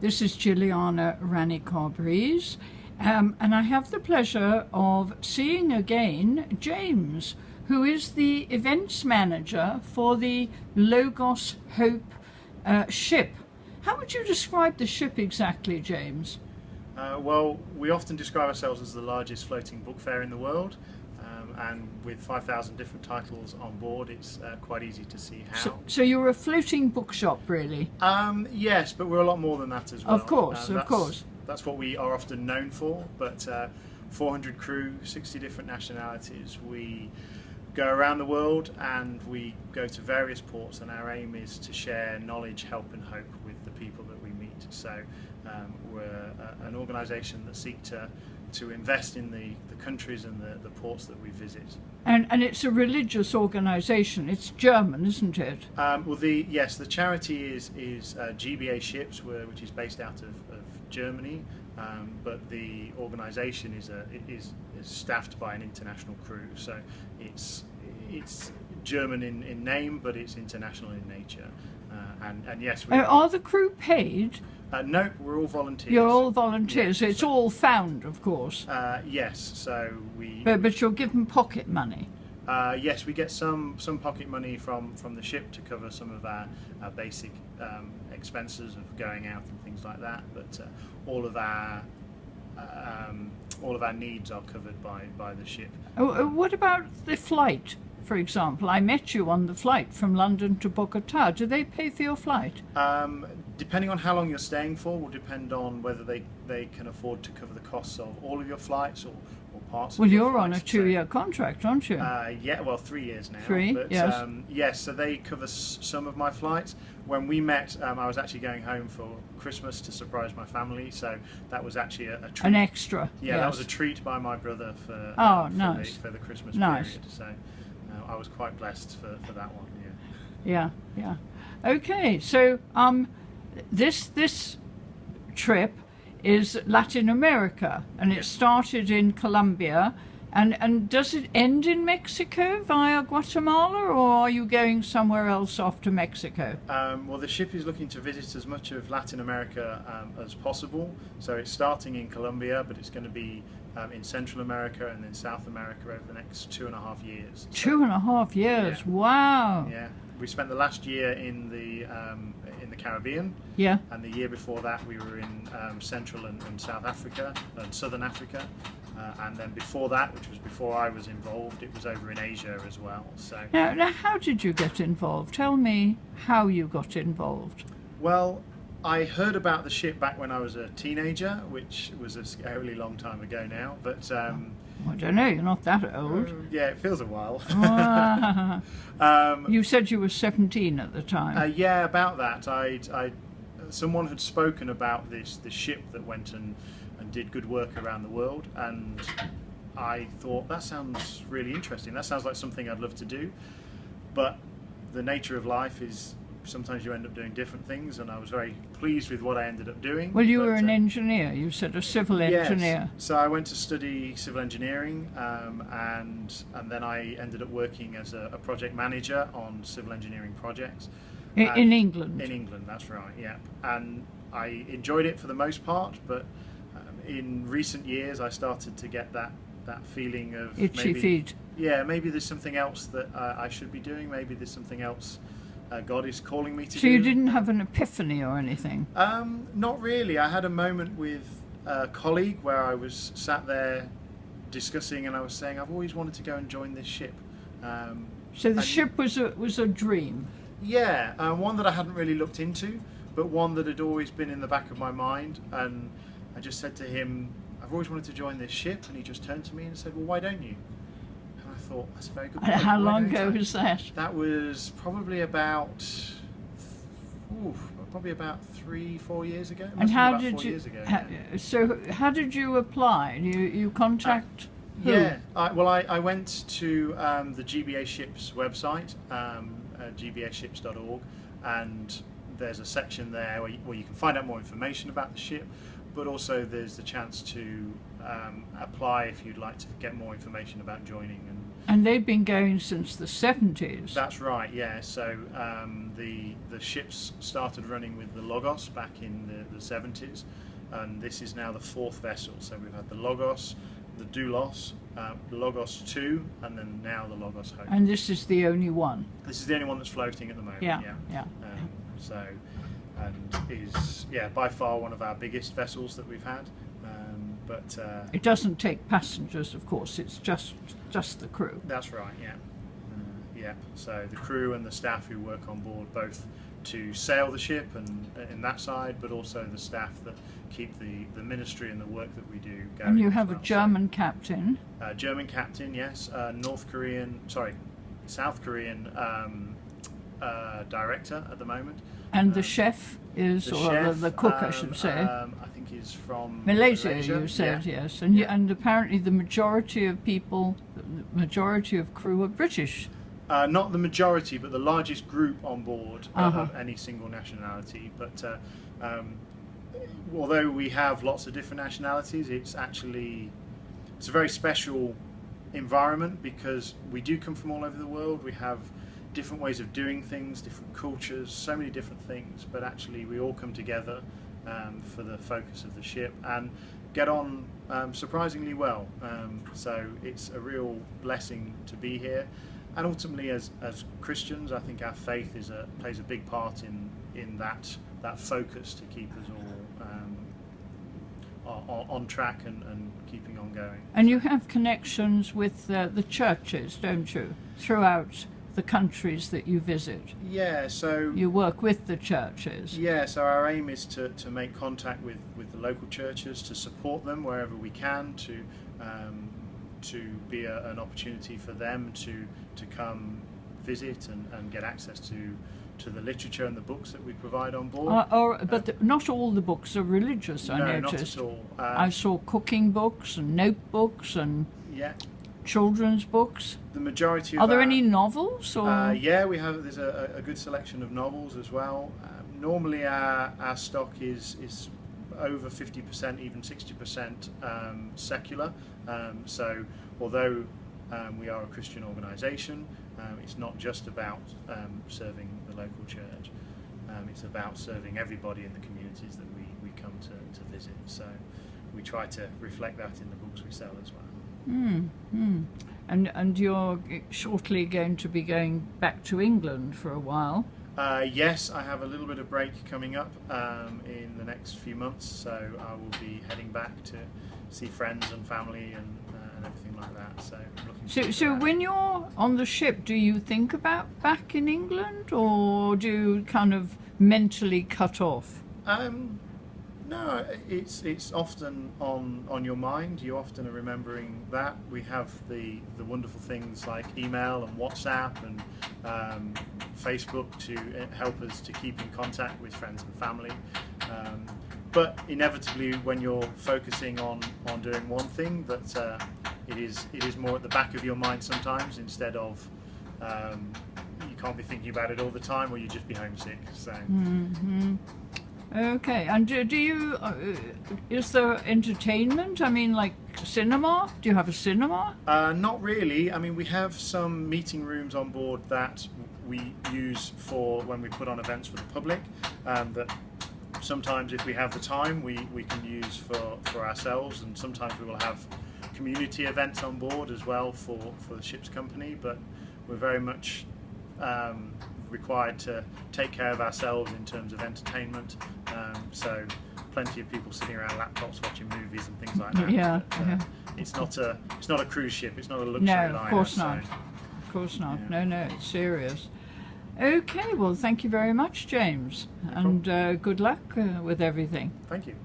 This is Jilliana Ranicar-Breese, and I have the pleasure of seeing again James, who is the events manager for the Logos Hope ship. How would you describe the ship exactly, James? Well, we often describe ourselves as the largest floating book fair in the world, and with 5,000 different titles on board, it's quite easy to see how. So you're a floating bookshop, really? Yes, but we're a lot more than that as well. Of course, of course. That's what we are often known for, but 400 crew, 60 different nationalities. We go around the world and we go to various ports, and our aim is to share knowledge, help and hope with the people that we meet. So we're an organisation that seek to invest in the countries and the ports that we visit. And it's a religious organisation. It's German, isn't it? Well, the charity is GBA Ships, which is based out of Germany, but the organisation is staffed by an international crew. So it's German in name, but it's international in nature. And yes, are the crew paid? No, we're all volunteers. You're all volunteers. Yeah, so it's all found, of course. Yes, so we. But you're given pocket money. Yes, we get some pocket money from the ship to cover some of our basic expenses of going out and things like that. But all of our needs are covered by the ship. What about the flight? For example, I met you on the flight from London to Bogota. Do they pay for your flight? Depending on how long you're staying for will depend on whether they can afford to cover the costs of all of your flights or parts well, of your you're flights. On a 2-year contract, aren't you? Yeah, well, 3 years now. 3, but, yes. Yes, so they cover some of my flights. When we met, I was actually going home for Christmas to surprise my family, so that was actually a treat. An extra. Yeah, yes. That was a treat by my brother for nice. for the Christmas nice. period. So I was quite blessed for that one. Yeah. Okay, so this trip is Latin America, and it started in Colombia, and does it end in Mexico via Guatemala, or are you going somewhere else after Mexico? Well, the ship is looking to visit as much of Latin America as possible, so it's starting in Colombia, but it's going to be in Central America and then South America over the next 2.5 years. 2.5 years, yeah. Wow. Yeah, we spent the last year in the Caribbean. Yeah. And the year before that we were in Central and South Africa and Southern Africa. And then before that, which was before I was involved, it was over in Asia as well. So now how did you get involved? Tell me how you got involved. Well, I heard about the ship back when I was a teenager, which was a scarily long time ago now, but I don't know, you're not that old. Yeah, it feels a while. You said you were 17 at the time. Yeah, about that. Someone had spoken about this ship that went and did good work around the world, and I thought that sounds really interesting. That sounds like something I'd love to do, but the nature of life is sometimes you end up doing different things, and I was very pleased with what I ended up doing. Well, you were an engineer, you said, a civil engineer. Yes. So I went to study civil engineering, and then I ended up working as a project manager on civil engineering projects. In England? In England, that's right, yeah. And I enjoyed it for the most part, but in recent years I started to get that feeling of itchy feet. Yeah, maybe there's something else that I should be doing, maybe there's something else God is calling me to do. So you didn't have an epiphany or anything? Not really. I had a moment with a colleague where I was sat there discussing, and I was saying I've always wanted to go and join this ship. So the ship was a dream? Yeah, one that I hadn't really looked into, but one that had always been in the back of my mind. And I just said to him, I've always wanted to join this ship, and he just turned to me and said, well, why don't you? I thought, that's a very good point. How long ago was that? That was probably about 3-4 years ago. And how did you? So how did you apply? You contact who? Yeah, I went to the GBA Ships website, gbaships.org, and there's a section there where you can find out more information about the ship, but also there's the chance to apply if you'd like to get more information about joining. And And they've been going since the 70s. That's right, yeah. So the ships started running with the Logos back in the 70s, and this is now the 4th vessel. So we've had the Logos, the Doulos, the Logos 2, and then now the Logos Hope. And this is the only one? This is the only one that's floating at the moment, yeah. So, and is, by far one of our biggest vessels that we've had. But it doesn't take passengers, of course, it's just the crew. That's right, yeah. So the crew and the staff who work on board, both to sail the ship and in that side, but also the staff that keep the ministry and the work that we do going. And you have a German captain? German captain, yes. South Korean director at the moment. And the chef is, the cook, I should say. I think he's from Malaysia, you said, yes. And and apparently the majority of people, the majority of crew are British. Not the majority, but the largest group on board of any single nationality. But although we have lots of different nationalities, it's a very special environment because we do come from all over the world. We have different ways of doing things, different cultures, so many different things, but actually we all come together for the focus of the ship and get on surprisingly well. So it's a real blessing to be here, and ultimately as Christians, I think our faith plays a big part in that focus to keep us all on track and keeping on going. And you have connections with the churches, don't you, throughout the countries that you visit? Yeah, so you work with the churches. Yeah, so our aim is to make contact with the local churches, to support them wherever we can, to be an opportunity for them to come visit and get access to the literature and the books that we provide on board. But not all the books are religious, I noticed. Not at all. I saw cooking books and notebooks and children's books. The majority. Are there any novels? Or? There's a good selection of novels as well. Normally our stock is over 50%, even 60% secular. So although we are a Christian organisation, it's not just about serving the local church. It's about serving everybody in the communities that we come to visit. So we try to reflect that in the books we sell as well. And you're shortly going to be going back to England for a while? Yes, I have a little bit of break coming up in the next few months, so I will be heading back to see friends and family and everything like that. So when you're on the ship, do you think about back in England, or do you kind of mentally cut off? No, it's often on your mind. You often are remembering that. We have the wonderful things like email and WhatsApp and Facebook to help us to keep in contact with friends and family. But inevitably, when you're focusing on doing one thing, that it is more at the back of your mind sometimes, instead of you can't be thinking about it all the time, or you just be homesick. So. Okay, and do you, is there entertainment? I mean, like cinema? Do you have a cinema? Not really. I mean, we have some meeting rooms on board that we use for when we put on events for the public, that sometimes if we have the time we can use for ourselves, and sometimes we will have community events on board as well for the ship's company, but we're very much required to take care of ourselves in terms of entertainment, so plenty of people sitting around laptops watching movies and things like that. It's not a cruise ship, it's not a luxury liner. No, of course not. Of course not. Yeah. No, it's serious. Okay, well, thank you very much, James, and good luck with everything. Thank you.